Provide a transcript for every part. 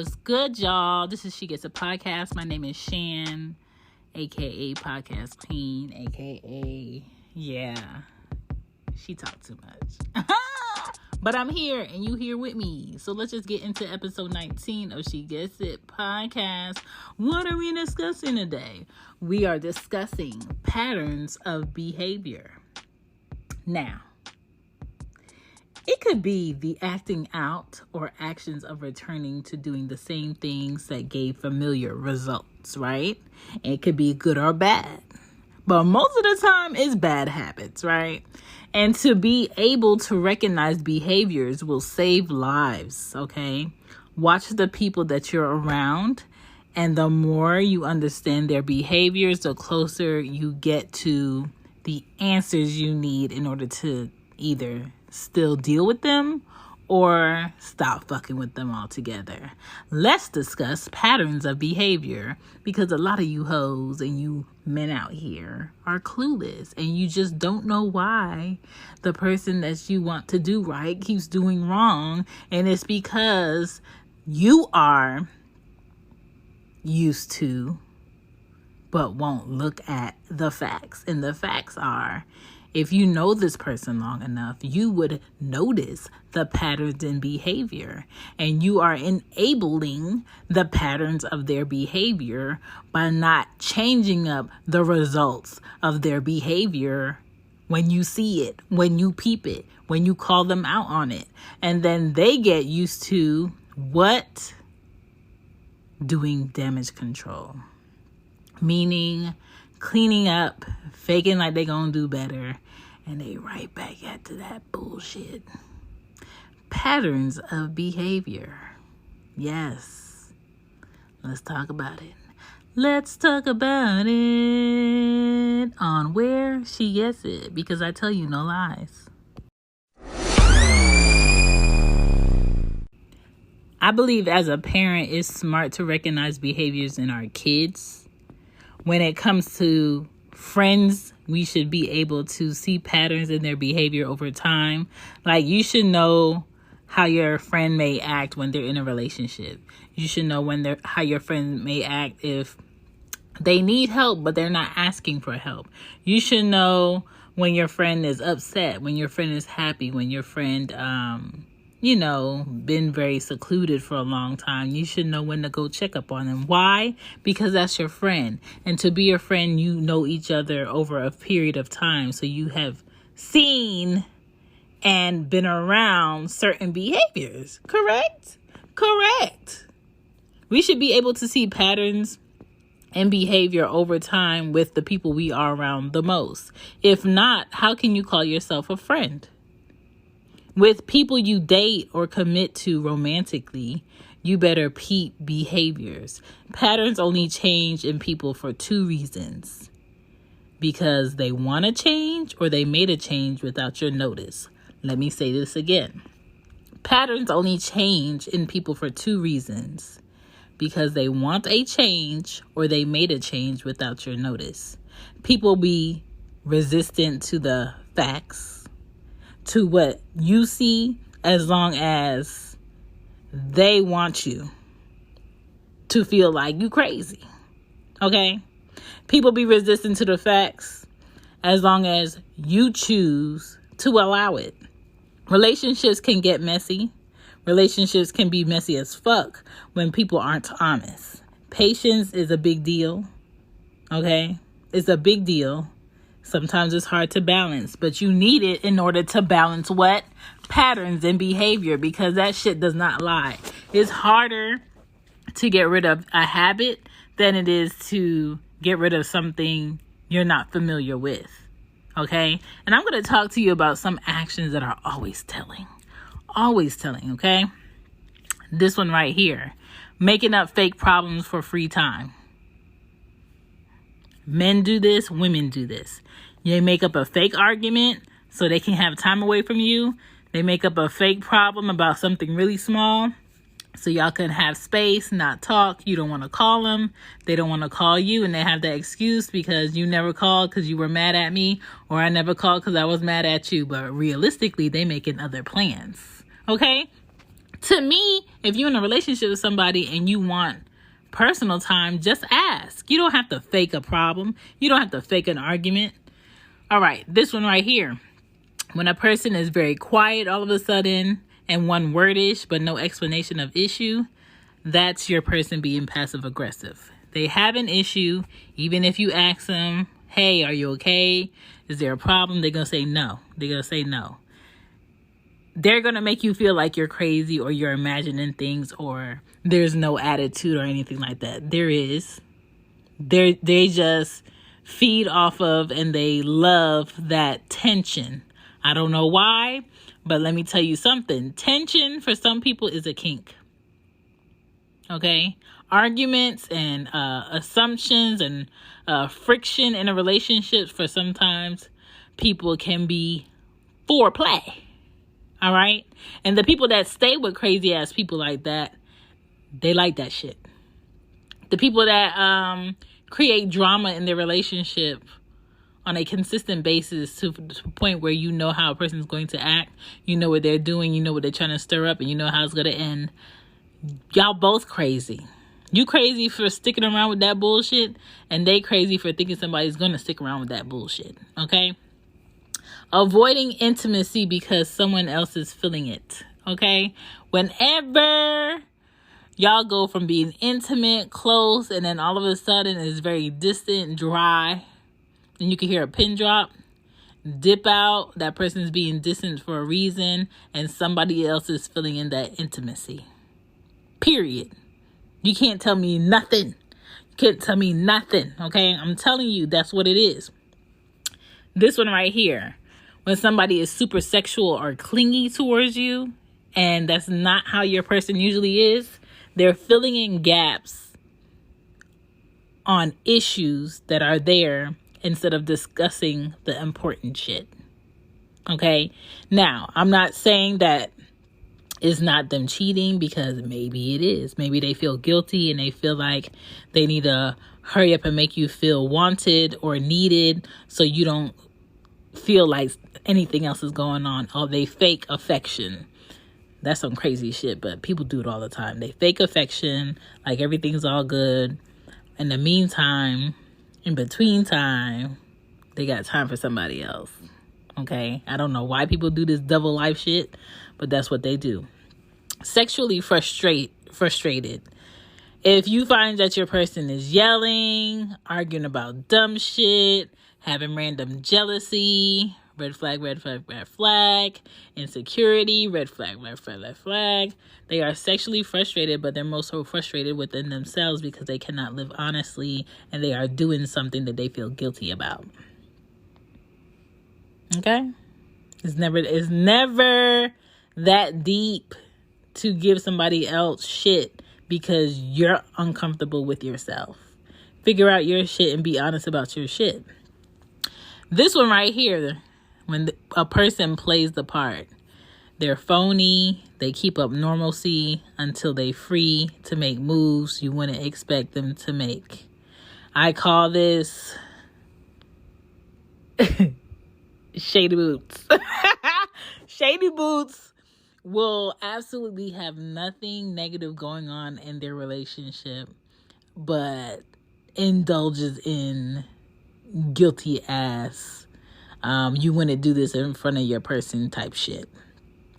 What's good, y'all? This is She Gets a Podcast. My name is Shan, aka Podcast Queen, aka she talked too much. But I'm here and you here with me. So let's just get into episode 19 of She Gets It Podcast. What are we discussing today? We are discussing patterns of behavior. Now, it could be the acting out or actions of returning to doing the same things that gave familiar results, right? It could be good or bad. But most of the time, it's bad habits, right? And to be able to recognize behaviors will save lives, okay? Watch the people that you're around, and the more you understand their behaviors, the closer you get to the answers you need in order to either still deal with them or stop fucking with them altogether. Let's discuss patterns of behavior, because a lot of you hoes and you men out here are clueless and you just don't know why the person that you want to do right keeps doing wrong, and it's because you are used to but won't look at the facts. And the facts are, if you know this person long enough, you would notice the patterns in behavior, and you are enabling the patterns of their behavior by not changing up the results of their behavior when you see it, when you peep it, when you call them out on it. And then they get used to what? Doing damage control. Meaning cleaning up, faking like they gonna do better, and they right back into that bullshit. Patterns of behavior. Yes. Let's talk about it. Let's talk about it on Where She Gets It, because I tell you no lies. I believe as a parent, it's smart to recognize behaviors in our kids. When it comes to friends, we should be able to see patterns in their behavior over time. Like, you should know how your friend may act when they're in a relationship. You should know how your friend may act if they need help, but they're not asking for help. You should know when your friend is upset, when your friend is happy, when your friend, been very secluded for a long time. You should know when to go check up on them. Why? Because that's your friend. And to be your friend, you know each other over a period of time. So you have seen and been around certain behaviors. Correct? Correct. We should be able to see patterns and behavior over time with the people we are around the most. If not, how can you call yourself a friend? With people you date or commit to romantically, you better peep behaviors. Patterns only change in people for two reasons. Because they want to change, or they made a change without your notice. Let me say this again. Patterns only change in people for two reasons. Because they want a change, or they made a change without your notice. People be resistant to the facts, to what you see, as long as they want you to feel like you crazy. Okay? People be resistant to the facts as long as you choose to allow it. Relationships can get messy. Relationships can be messy as fuck when people aren't honest. Patience is a big deal. Okay? It's a big deal. Sometimes it's hard to balance, but you need it in order to balance what? Patterns and behavior, because that shit does not lie. It's harder to get rid of a habit than it is to get rid of something you're not familiar with. Okay? And I'm going to talk to you about some actions that are always telling. Always telling, okay? This one right here. Making up fake problems for free time. Men do this, women do this. They make up a fake argument so they can have time away from you. They make up a fake problem about something really small so y'all can have space, not talk. You don't want to call them. They don't want to call you, and they have that excuse because you never called because you were mad at me, or I never called because I was mad at you. But realistically, they making other plans. Okay? To me, if you're in a relationship with somebody and you want personal time, just ask. You don't have to fake a problem. You don't have to fake an argument. All right, this one right here. When a person is very quiet all of a sudden and one wordish but no explanation of issue, that's your person being passive aggressive. They have an issue. Even if you ask them, hey, are you okay? Is there a problem? They're going to say no. They're going to say no. They're going to make you feel like you're crazy or you're imagining things or there's no attitude or anything like that. There is. They just feed off of and they love that tension. I don't know why, but let me tell you something. Tension for some people is a kink. Okay? Arguments and assumptions and friction in a relationship for sometimes people can be foreplay. All right? And the people that stay with crazy ass people like that, they like that shit. The people that create drama in their relationship on a consistent basis to the point where you know how a person is going to act, you know what they're doing, you know what they're trying to stir up, and you know how it's going to end. Y'all both crazy. You crazy for sticking around with that bullshit, and they crazy for thinking somebody's going to stick around with that bullshit. Okay? Avoiding intimacy because someone else is feeling it. Okay? Whenever y'all go from being intimate, close, and then all of a sudden it's very distant, dry, and you can hear a pin drop, dip out, that person's being distant for a reason, and somebody else is filling in that intimacy. Period. You can't tell me nothing. You can't tell me nothing, okay? I'm telling you, that's what it is. This one right here. When somebody is super sexual or clingy towards you, and that's not how your person usually is, they're filling in gaps on issues that are there instead of discussing the important shit. Okay? Now, I'm not saying that it's not them cheating, because maybe it is. Maybe they feel guilty and they feel like they need to hurry up and make you feel wanted or needed so you don't feel like anything else is going on. Or they fake affection. That's some crazy shit, but people do it all the time. They fake affection like everything's all good. In the meantime, in between time, they got time for somebody else. Okay? I don't know why people do this double life shit, but that's what they do. Sexually frustrated. If you find that your person is yelling, arguing about dumb shit, having random jealousy, red flag, red flag, red flag, insecurity, red flag, red flag, red flag. They are sexually frustrated, but they're most so frustrated within themselves because they cannot live honestly and they are doing something that they feel guilty about. Okay? It's never that deep to give somebody else shit because you're uncomfortable with yourself. Figure out your shit and be honest about your shit. This one right here, when a person plays the part, they're phony, they keep up normalcy until they free to make moves you wouldn't expect them to make. I call this shady boots. Shady boots will absolutely have nothing negative going on in their relationship, but indulges in guilty ass, you wouldn't do this in front of your person type shit.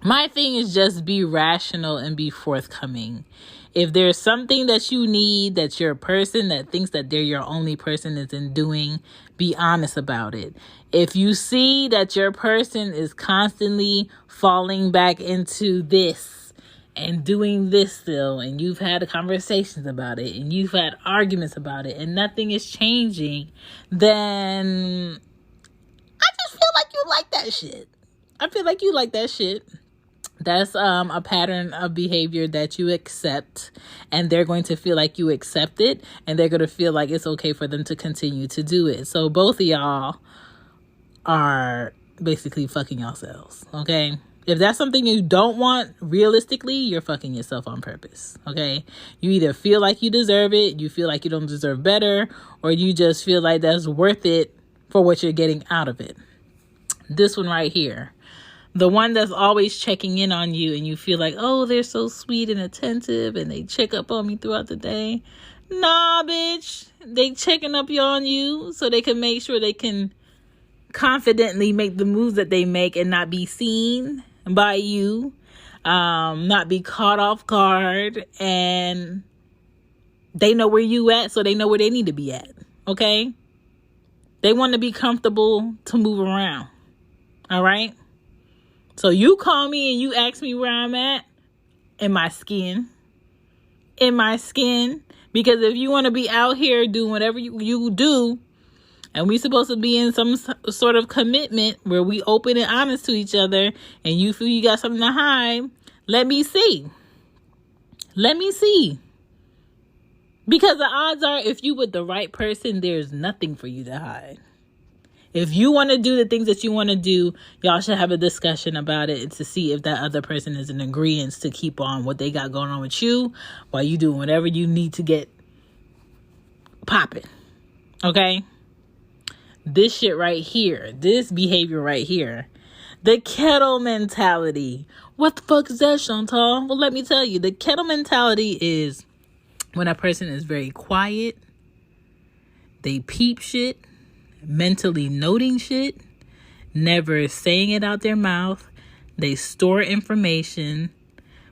My thing is just be rational and be forthcoming. If there's something that you need that your person that thinks that they're your only person isn't doing, be honest about it. If you see that your person is constantly falling back into this and doing this still, and you've had conversations about it, and you've had arguments about it, and nothing is changing, then I just feel like you like that shit. I feel like you like that shit. That's a pattern of behavior that you accept, and they're going to feel like you accept it, and they're going to feel like it's okay for them to continue to do it. So both of y'all are basically fucking yourselves, okay? If that's something you don't want, realistically, you're fucking yourself on purpose, okay? You either feel like you deserve it, you feel like you don't deserve better, or you just feel like that's worth it for what you're getting out of it. This one right here. The one that's always checking in on you and you feel like, oh, they're so sweet and attentive and they check up on me throughout the day. Nah, bitch. They checking up on you so they can make sure they can confidently make the moves that they make and not be seen by you, not be caught off guard, and they know where you at, so they know where they need to be at. Okay? They want to be comfortable to move around. All right? So you call me and you ask me where I'm at in my skin. In my skin. Because if you want to be out here doing whatever you do, and we supposed to be in some sort of commitment where we open and honest to each other, and you feel you got something to hide, let me see. Let me see. Because the odds are, if you with the right person, there's nothing for you to hide. If you want to do the things that you want to do, y'all should have a discussion about it to see if that other person is in agreement to keep on what they got going on with you while you doing whatever you need to get popping. Okay? This shit right here, this behavior right here, the kettle mentality. What the fuck is that, Chantal? Well, let me tell you, the kettle mentality is when a person is very quiet, they peep shit, mentally noting shit, never saying it out their mouth. They store information,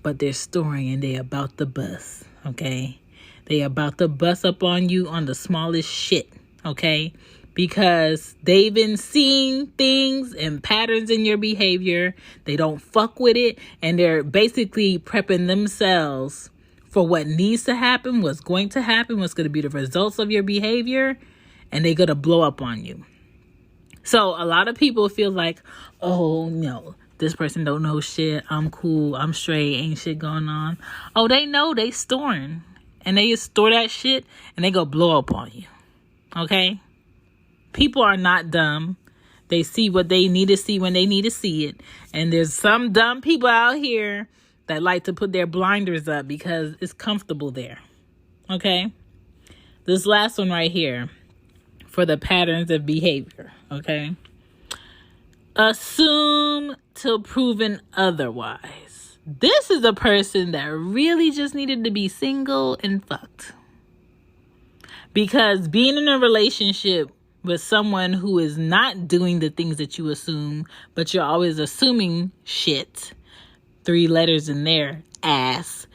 but they're storing and they about to bust, okay? They about to bust up on you on the smallest shit, okay? Because they've been seeing things and patterns in your behavior. They don't fuck with it, and they're basically prepping themselves for what needs to happen, what's going to happen, what's going to be the results of your behavior, and they're going to blow up on you. So a lot of people feel like, oh, no, this person don't know shit. I'm cool. I'm straight. Ain't shit going on. Oh, they know. They storing. And they just store that shit, and they go blow up on you. Okay? People are not dumb. They see what they need to see when they need to see it. And there's some dumb people out here that like to put their blinders up because it's comfortable there. Okay? This last one right here for the patterns of behavior. Okay? Assume till proven otherwise. This is a person that really just needed to be single and fucked. Because being in a relationship with someone who is not doing the things that you assume, but you're always assuming shit, 3 letters in there, ass,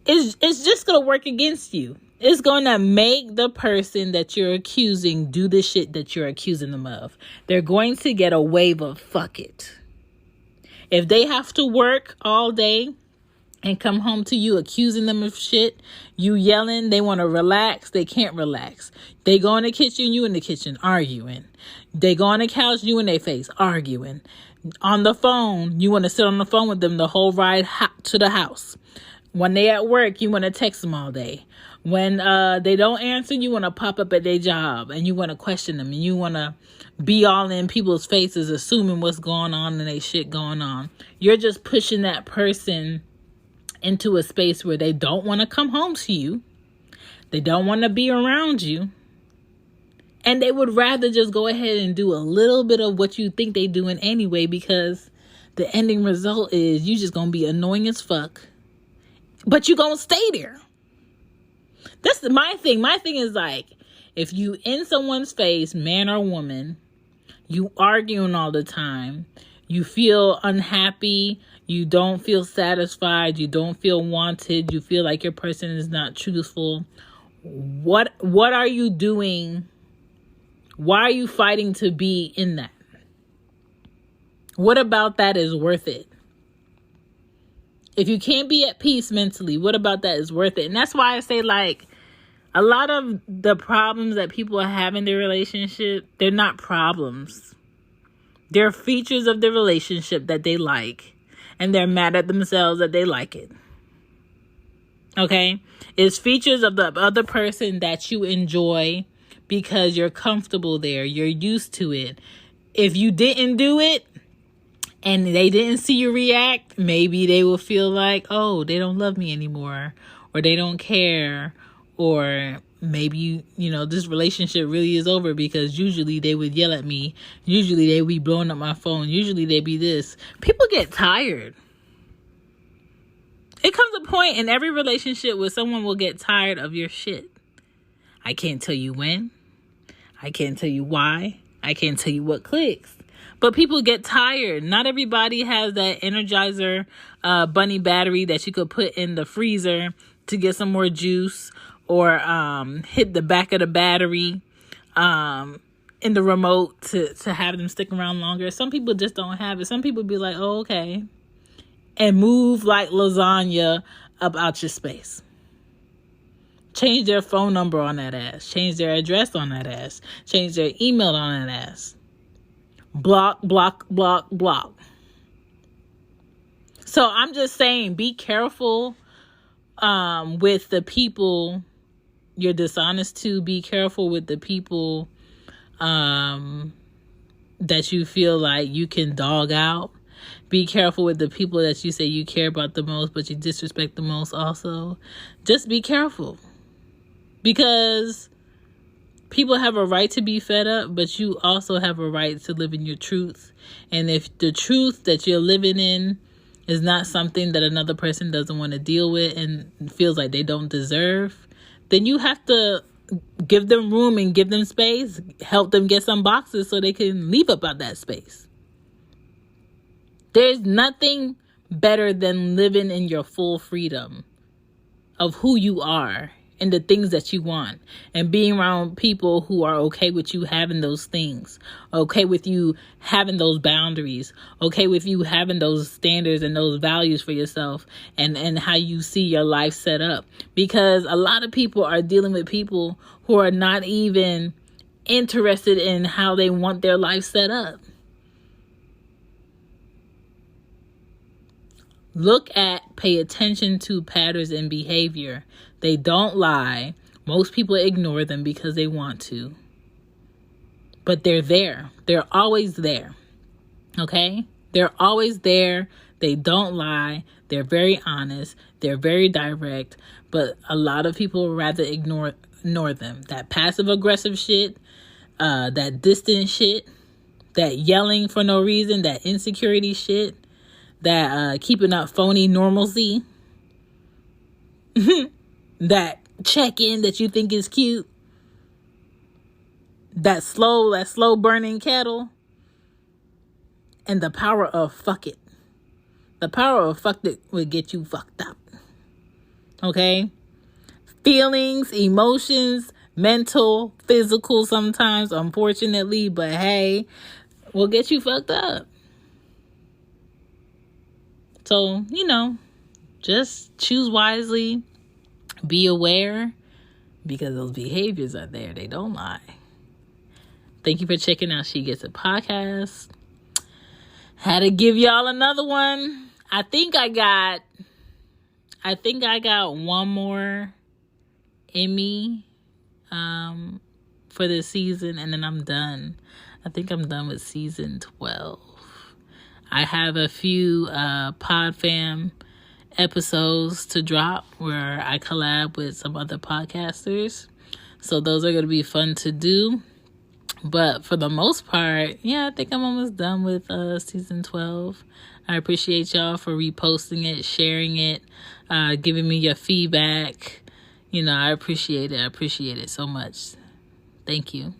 it's just going to work against you. It's going to make the person that you're accusing do the shit that you're accusing them of. They're going to get a wave of fuck it. If they have to work all day and come home to you accusing them of shit, you yelling, they want to relax, they can't relax. They go in the kitchen, you in the kitchen, arguing. They go on the couch, you in their face, arguing. On the phone, you want to sit on the phone with them the whole ride to the house. When they at work, you want to text them all day. When they don't answer, you want to pop up at their job and you want to question them and you want to be all in people's faces, assuming what's going on and they shit going on. You're just pushing that person into a space where they don't want to come home to you. They don't want to be around you. And they would rather just go ahead and do a little bit of what you think they doing anyway, because the ending result is you just going to be annoying as fuck. But you going to stay there. That's my thing. My thing is like, if you in someone's face, man or woman, you arguing all the time, you feel unhappy, you don't feel satisfied, you don't feel wanted, you feel like your person is not truthful. What are you doing? Why are you fighting to be in that? What about that is worth it? If you can't be at peace mentally, what about that is worth it? And that's why I say, like, a lot of the problems that people have in their relationship, they're not problems. They're features of the relationship that they like. And they're mad at themselves that they like it. Okay? It's features of the other person that you enjoy because you're comfortable there. You're used to it. If you didn't do it and they didn't see you react, maybe they will feel like, oh, they don't love me anymore, or they don't care, or maybe, this relationship really is over, because usually they would yell at me. Usually they would be blowing up my phone. Usually they be this. People get tired. It comes a point in every relationship where someone will get tired of your shit. I can't tell you when. I can't tell you why. I can't tell you what clicks. But people get tired. Not everybody has that Energizer bunny battery that you could put in the freezer to get some more juice, or hit the back of the battery in the remote to have them stick around longer. Some people just don't have it. Some people be like, oh, okay, and move like lasagna up out your space. Change their phone number on that ass. Change their address on that ass. Change their email on that ass. Block, block, block, block. So I'm just saying, be careful with the people you're dishonest to. Be careful with the people that you feel like you can dog out. Be careful with the people that you say you care about the most, but you disrespect the most also. Just be careful. Because people have a right to be fed up, but you also have a right to live in your truth. And if the truth that you're living in is not something that another person doesn't want to deal with and feels like they don't deserve, then you have to give them room and give them space. Help them get some boxes so they can leave up out that space. There's nothing better than living in your full freedom of who you are and the things that you want, and being around people who are okay with you having those things, okay with you having those boundaries, okay with you having those standards and those values for yourself, and how you see your life set up. Because a lot of people are dealing with people who are not even interested in how they want their life set up. Look at, pay attention to patterns in behavior. They don't lie. Most people ignore them because they want to. But they're there. They're always there. Okay? They're always there. They don't lie. They're very honest. They're very direct. But a lot of people would rather ignore them. That passive aggressive shit, that distant shit, that yelling for no reason, that insecurity shit, that keeping up phony normalcy, that check-in that you think is cute, that slow burning kettle, and the power of fuck it. The power of fuck it will get you fucked up. Okay? Feelings, emotions, mental, physical sometimes, unfortunately, but hey, will get you fucked up. So, just choose wisely, be aware, because those behaviors are there. They don't lie. Thank you for checking out She Gets It podcast. Had to give y'all another one. I think I got one more in me for this season, and then I'm done. I think I'm done with season 12. I have a few Pod Fam episodes to drop where I collab with some other podcasters. So those are going to be fun to do. But for the most part, I think I'm almost done with season 12. I appreciate y'all for reposting it, sharing it, giving me your feedback. I appreciate it. I appreciate it so much. Thank you.